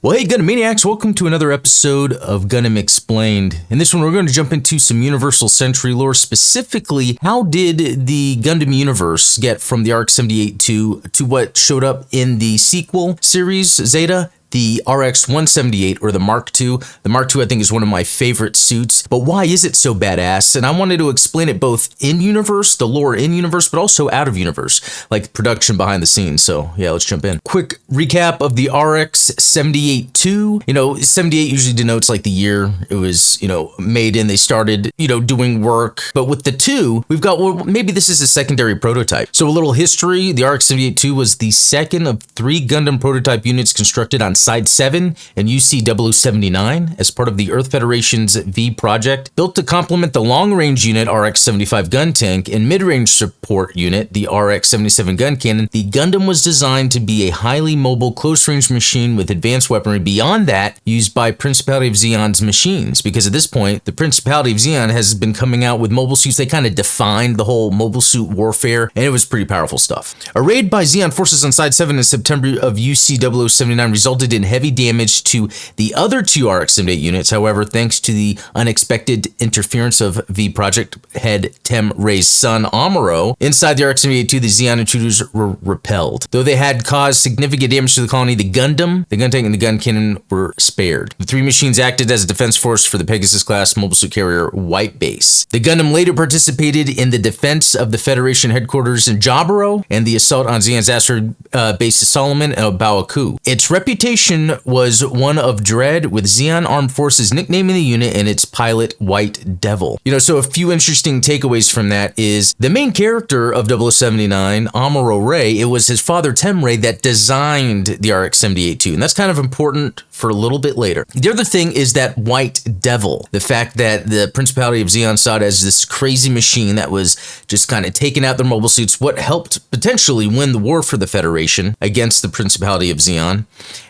Well, hey Gundam Maniacs, welcome to another episode of Gundam Explained. In this one, we're going to jump into some Universal Century lore, specifically how did the Gundam universe get from the RX782 to what showed up in the sequel series, Zeta, the RX178 or the Mark II. The Mark II I think is one of my favorite suits, but why is it so badass? And I wanted to explain it both in-universe, the lore in-universe, but also out-of-universe, like production behind the scenes. So yeah, let's jump in. Quick recap of the RX782. 78 usually denotes like the year it was, made in. They started, doing work. But with the 2, we've got, well, maybe this is a secondary prototype. So a little history, the RX782 was the second of 3 Gundam prototype units constructed on Side 7 and UC-079 as part of the Earth Federation's V project, built to complement the long-range unit RX-75 gun tank and mid-range support unit, the RX-77 gun cannon. The Gundam was designed to be a highly mobile, close-range machine with advanced weaponry beyond that used by Principality of Zeon's machines, because at this point, the Principality of Zeon has been coming out with mobile suits. They kind of defined the whole mobile suit warfare, and it was pretty powerful stuff. A raid by Zeon forces on Side 7 in September of UC-079 resulted in heavy damage to the other 2 RX-78 units. However, thanks to the unexpected interference of V Project head Tem Ray's son, Amuro, inside the RX-78-2, the Zeon intruders were repelled. Though they had caused significant damage to the colony, the Gundam, the gun tank, and the gun cannon were spared. The 3 machines acted as a defense force for the Pegasus-class mobile suit carrier White Base. The Gundam later participated in the defense of the Federation headquarters in Jaburo and the assault on Zeon's asteroid bases Solomon and Baoku. Its reputation was one of dread, with Zeon Armed Forces nicknaming the unit and its pilot White Devil. So a few interesting takeaways from that is the main character of 0079, Amuro Ray, it was his father Tem Ray that designed the RX-78-2, and that's kind of important for a little bit later. The other thing is that White Devil, the fact that the Principality of Zeon saw it as this crazy machine that was just kind of taking out their mobile suits, what helped potentially win the war for the Federation against the Principality of Zeon.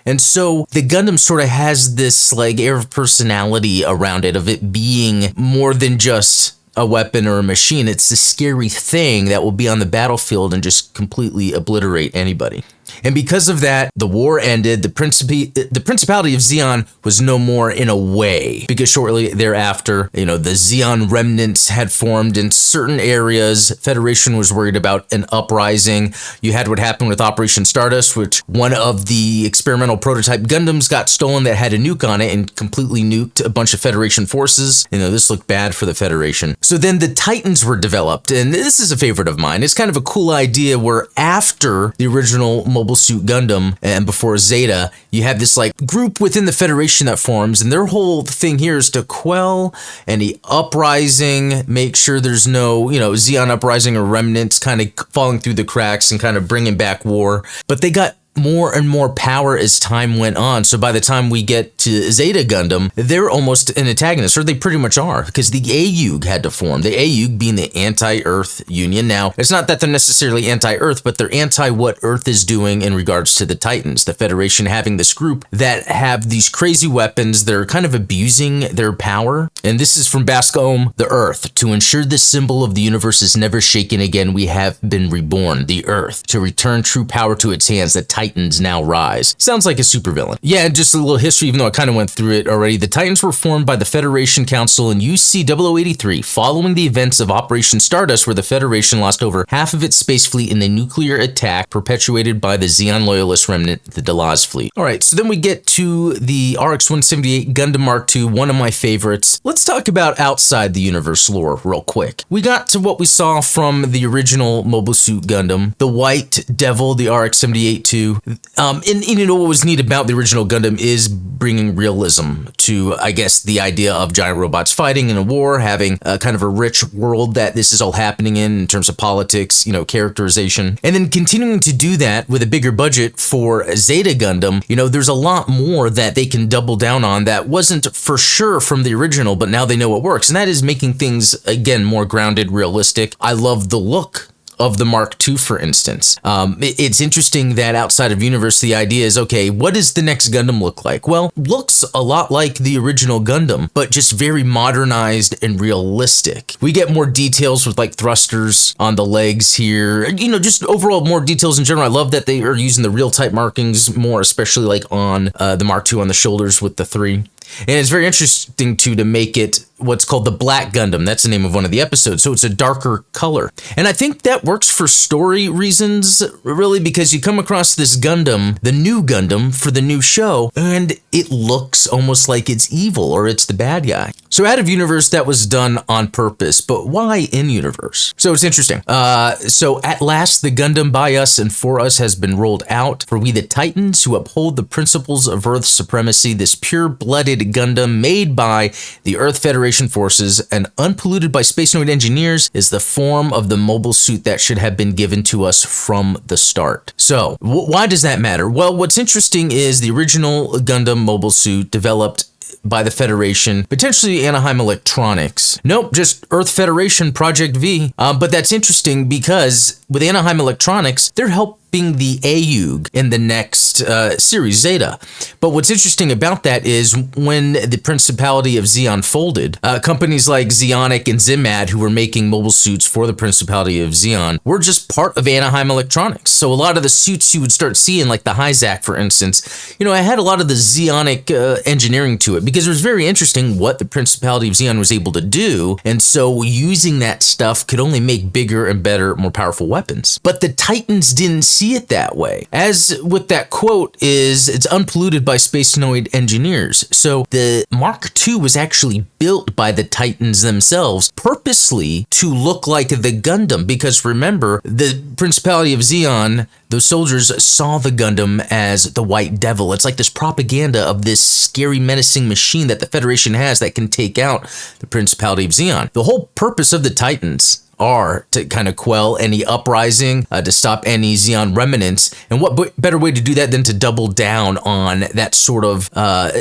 And so the Gundam sort of has this like air of personality around it, of it being more than just a weapon or a machine. It's the scary thing that will be on the battlefield and just completely obliterate anybody. And because of that, the war ended. The Principality of Zeon was no more in a way, because shortly thereafter, the Zeon remnants had formed in certain areas. Federation was worried about an uprising. You had what happened with Operation Stardust, which one of the experimental prototype Gundams got stolen that had a nuke on it and completely nuked a bunch of Federation forces. This looked bad for the Federation. So then the Titans were developed, and this is a favorite of mine. It's kind of a cool idea where after the original Mobile Suit Gundam and before Zeta, you have this like group within the Federation that forms, and their whole thing here is to quell any uprising, make sure there's no, Zeon uprising or remnants kind of falling through the cracks and kind of bringing back war. But they got more and more power as time went on. So by the time we get to Zeta Gundam, they're almost an antagonist, or they pretty much are, because the AUG had to form. The AUG being the Anti-Earth Union. Now, it's not that they're necessarily anti-Earth, but they're anti what Earth is doing in regards to the Titans. The Federation having this group that have these crazy weapons. They're kind of abusing their power. And this is from Bascom, the Earth. To ensure the symbol of the universe is never shaken again, we have been reborn, the Earth. To return true power to its hands, the Titans now rise. Sounds like a supervillain. Yeah, and just a little history, even though I kind of went through it already. The Titans were formed by the Federation Council in UC-0083 following the events of Operation Stardust, where the Federation lost over half of its space fleet in the nuclear attack perpetuated by the Zeon loyalist remnant, the Delaz fleet. Alright, so then we get to the RX-178 Gundam Mark II, one of my favorites. Let's talk about outside the universe lore real quick. We got to what we saw from the original Mobile Suit Gundam, the White Devil, the RX-78-2. And what was neat about the original Gundam is bringing realism to, I guess, the idea of giant robots fighting in a war, having a kind of a rich world that this is all happening in terms of politics, characterization, and then continuing to do that with a bigger budget for Zeta Gundam. There's a lot more that they can double down on that wasn't for sure from the original, but now they know it works, and that is making things, again, more grounded, realistic. I love the look of the Mark II, for instance. It's interesting that outside of Universe, the idea is, okay, what does the next Gundam look like? Well, looks a lot like the original Gundam, but just very modernized and realistic. We get more details with like thrusters on the legs here, you know, just overall more details in general. I love that they are using the real type markings more, especially like on the Mark II on the shoulders with the 3. And it's very interesting too to make it what's called the Black Gundam. That's the name of one of the episodes. So it's a darker color. And I think that works for story reasons, really, because you come across this Gundam, the new Gundam for the new show, and it looks almost like it's evil or it's the bad guy. So out of Universe, that was done on purpose, but why in Universe? So it's interesting. So at last, the Gundam by us and for us has been rolled out. For we the Titans who uphold the principles of Earth's supremacy, this pure-blooded Gundam made by the Earth Federation forces and unpolluted by Spacenoid engineers is the form of the mobile suit that should have been given to us from the start. So why does that matter? Well, what's interesting is the original Gundam mobile suit developed by the Federation, potentially Anaheim Electronics. Nope, just Earth Federation Project V. But that's interesting because with Anaheim Electronics, they're helping the AUG in the next series, Zeta. But what's interesting about that is when the Principality of Zeon folded, companies like Zeonic and Zimad, who were making mobile suits for the Principality of Zeon, were just part of Anaheim Electronics. So a lot of the suits you would start seeing, like the Hyzak, for instance, you know, it had a lot of the Zeonic engineering to it because it was very interesting what the Principality of Zeon was able to do. And so using that stuff could only make bigger and better, more powerful weapons. But the Titans didn't see it that way. As with that quote is, it's unpolluted by Spacenoid engineers. So the Mark II was actually built by the Titans themselves purposely to look like the Gundam, because remember, the Principality of Zeon, those soldiers saw the Gundam as the White Devil. It's like this propaganda of this scary, menacing machine that the Federation has that can take out the Principality of Zeon. The whole purpose of the Titans are to kind of quell any uprising, to stop any Zeon remnants. And what better way to do that than to double down on that sort of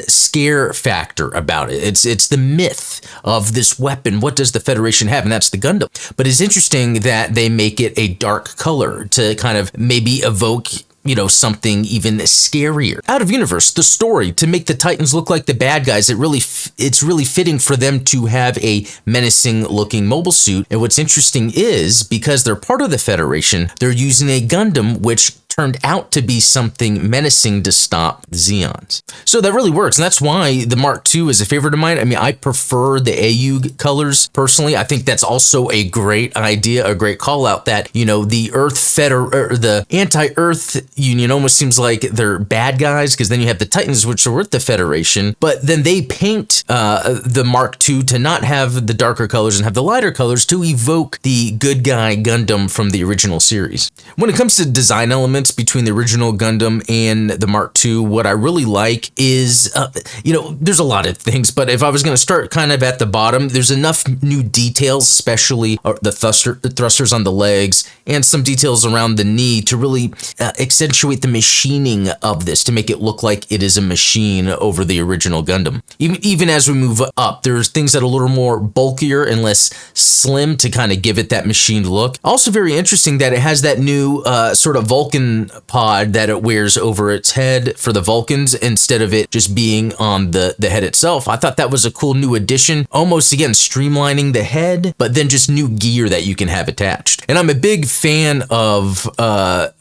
scare factor about it. It's the myth of this weapon. What does the Federation have? And that's the Gundam. But it's interesting that they make it a dark color to kind of maybe evoke, you know, something even scarier. Out of Universe, the story to make the Titans look like the bad guys, it's really fitting for them to have a menacing looking mobile suit. And what's interesting is because they're part of the Federation, they're using a Gundam which turned out to be something menacing to stop Zeons. So that really works, and that's why the Mark II is a favorite of mine. I mean, I prefer the AUG colors personally. I think that's also a great idea, a great call out that, you know, the the anti-Earth Union almost seems like they're bad guys, because then you have the Titans, which are with the Federation, but then they paint the Mark II to not have the darker colors and have the lighter colors to evoke the good guy Gundam from the original series. When it comes to design elements between the original Gundam and the Mark II, what I really like is, you know, there's a lot of things, but if I was going to start kind of at the bottom, there's enough new details, especially the thrusters on the legs and some details around the knee to really accentuate the machining of this to make it look like it is a machine over the original Gundam. Even as we move up, there's things that are a little more bulkier and less slim to kind of give it that machined look. Also very interesting that it has that new sort of Vulcan pod that it wears over its head for the Vulcans instead of it just being on the head itself. I thought that was a cool new addition, almost again streamlining the head, but then just new gear that you can have attached. And I'm a big fan of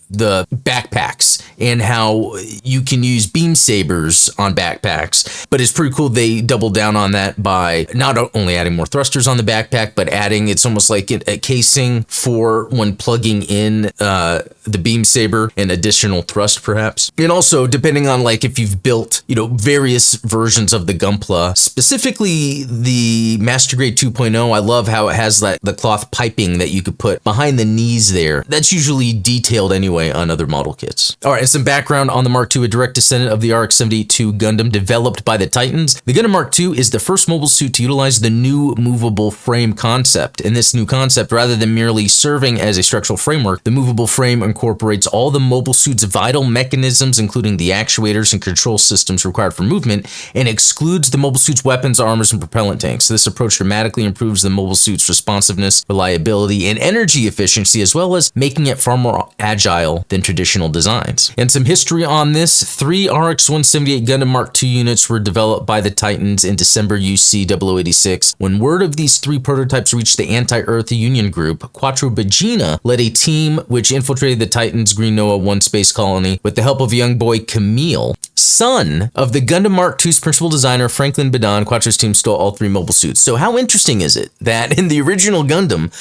the backpacks and how you can use beam sabers on backpacks, but it's pretty cool they doubled down on that by not only adding more thrusters on the backpack, but adding, it's almost like a casing for when plugging in the beam saber and additional thrust perhaps. And also depending on like if you've built, you know, various versions of the Gunpla, specifically the Master Grade 2.0, I love how it has that the cloth piping that you could put behind the knees there. That's usually detailed anyway anyway on other model kits. All right, and some background on the Mark II, a direct descendant of the RX-782 Gundam developed by the Titans. The Gundam Mark II is the first mobile suit to utilize the new movable frame concept. In this new concept, rather than merely serving as a structural framework, the movable frame incorporates all the mobile suit's vital mechanisms, including the actuators and control systems required for movement, and excludes the mobile suit's weapons, armors, and propellant tanks. This approach dramatically improves the mobile suit's responsiveness, reliability, and energy efficiency, as well as making it far more agile than traditional designs. And some history on this: 3 RX-178 Gundam Mark II units were developed by the Titans in December UC 0086. When word of these 3 prototypes reached the Anti-Earth Union group, Quattro Bagina led a team which infiltrated the Titans' Green Noah 1 space colony with the help of young boy Camille, son of the Gundam Mark II's principal designer Franklin Badon. Quattro's team stole all 3 mobile suits. So how interesting is it that in the original Gundam,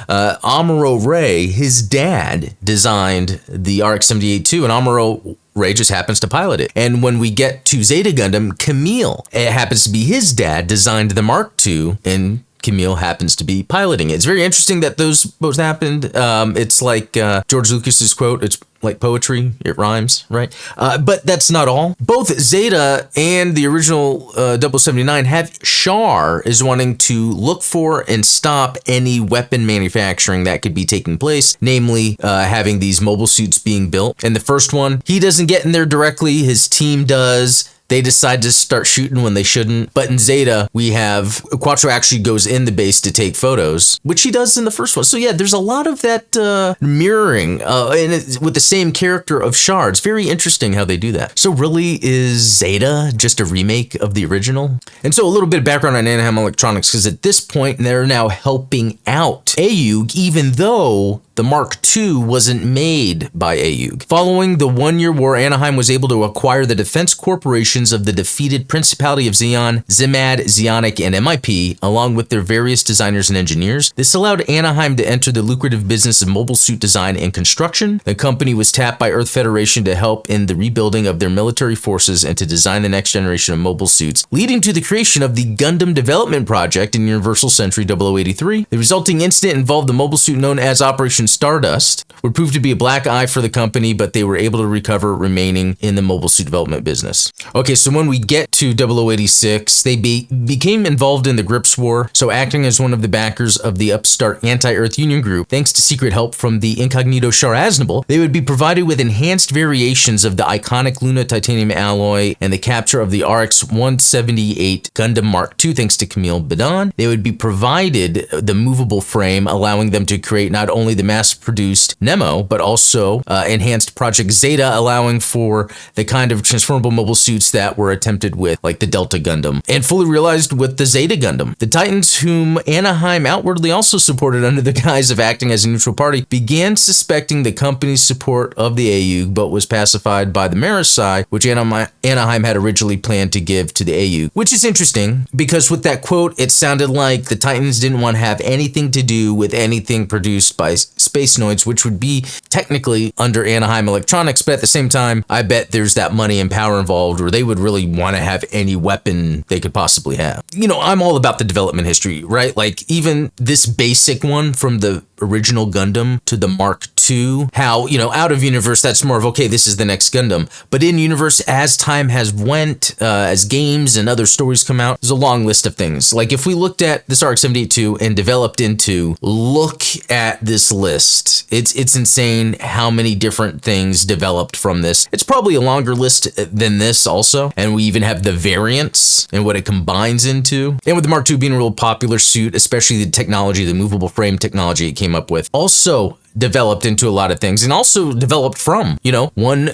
Amuro Ray, his dad, designed the RX-782, and Amuro Ray just happens to pilot it. And when we get to Zeta Gundam, Camille, it happens to be his dad, designed the Mark II, and Camille happens to be piloting it. It's very interesting that those both happened. It's like George Lucas's quote, it's like poetry, it rhymes, right? But that's not all. Both Zeta and the original 0079 have Char is wanting to look for and stop any weapon manufacturing that could be taking place, namely having these mobile suits being built. And the first one, he doesn't get in there directly, his team does. They decide to start shooting when they shouldn't. But in Zeta, we have Quattro actually goes in the base to take photos, which he does in the first one. So yeah, there's a lot of that mirroring and with the same character of Char. It's very interesting how they do that. So really, is Zeta just a remake of the original? And so a little bit of background on Anaheim Electronics, because at this point, they're now helping out AUG, even though the Mark II wasn't made by AUG. Following the 1-year war, Anaheim was able to acquire the defense corporations of the defeated Principality of Zeon, Zimad, Zeonic, and MIP, along with their various designers and engineers. This allowed Anaheim to enter the lucrative business of mobile suit design and construction. The company was tapped by Earth Federation to help in the rebuilding of their military forces and to design the next generation of mobile suits, leading to the creation of the Gundam Development Project in Universal Century 0083. The resulting incident involved the mobile suit known as Operation Stardust, would prove to be a black eye for the company, but they were able to recover, remaining in the mobile suit development business. Okay, so when we get to 0086, they became involved in the Grips War, so acting as one of the backers of the upstart Anti-Earth Union group, thanks to secret help from the incognito Char Aznable, they would be provided with enhanced variations of the iconic Luna titanium alloy and the capture of the RX-178 Gundam Mark II, thanks to Camille Badon. They would be provided the movable frame, allowing them to create not only the mass-produced Nemo, but also enhanced Project Zeta, allowing for the kind of transformable mobile suits that were attempted with, like the Delta Gundam, and fully realized with the Zeta Gundam. The Titans, whom Anaheim outwardly also supported under the guise of acting as a neutral party, began suspecting the company's support of the AUG, but was pacified by the Maris side, which Anaheim had originally planned to give to the AUG. Which is interesting, because with that quote, it sounded like the Titans didn't want to have anything to do with anything produced by Space Noids, which would be technically under Anaheim Electronics, but at the same time, I bet there's that money and power involved where they would really want to have any weapon they could possibly have. You know, I'm all about the development history, right? Like even this basic one from the original Gundam to the Mark II, how, you know, out of universe, that's more of, okay, this is the next Gundam. But in universe, as time has went, as games and other stories come out, there's a long list of things. Like if we looked at this RX-782 and developed into, look at this list. It's insane how many different things developed from this. It's probably a longer list than this also. And we even have the variants and what it combines into. And with the Mark II being a real popular suit, especially the technology, the movable frame technology it came up with, also developed into a lot of things, and also developed from, you know, one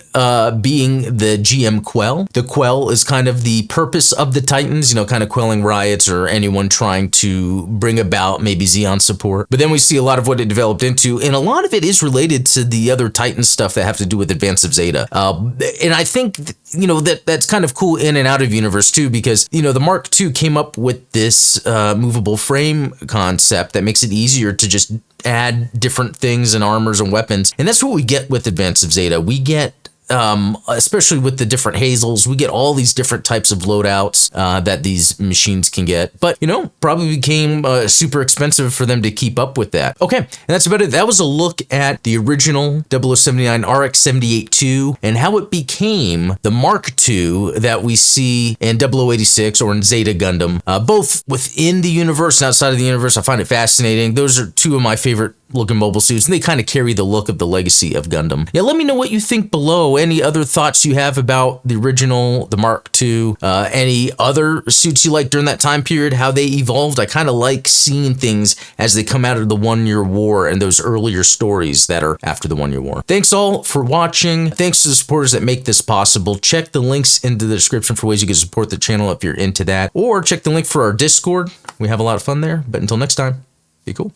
being the GM Quell. The Quell is kind of the purpose of the Titans, you know, kind of quelling riots or anyone trying to bring about maybe Zeon support. But then we see a lot of what it developed into, and a lot of it is related to the other Titan stuff that have to do with Advance of Zeta. And I think, you know, that's kind of cool in and out of universe too, because, you know, the Mark II came up with this movable frame concept that makes it easier to just add different things and armors and weapons. And that's what we get with Advance of Zeta. We get especially with the different Hazels. We get all these different types of loadouts that these machines can get. But, you know, probably became super expensive for them to keep up with that. Okay, and that's about it. That was a look at the original 0079 RX782 and how it became the Mark II that we see in 0086 or in Zeta Gundam, both within the universe and outside of the universe. I find it fascinating. Those are two of my favorite looking mobile suits, and they kind of carry the look of the legacy of Gundam. Yeah, let me know what you think below. Any other thoughts you have about the original, the Mark II, any other suits you like during that time period, how they evolved. I kind of like seeing things as they come out of the 1 Year War and those earlier stories that are after the 1 Year War. Thanks all for watching. Thanks to the supporters that make this possible. Check the links into the description for ways you can support the channel if you're into that, or check the link for our Discord. We have a lot of fun there, but until next time, be cool.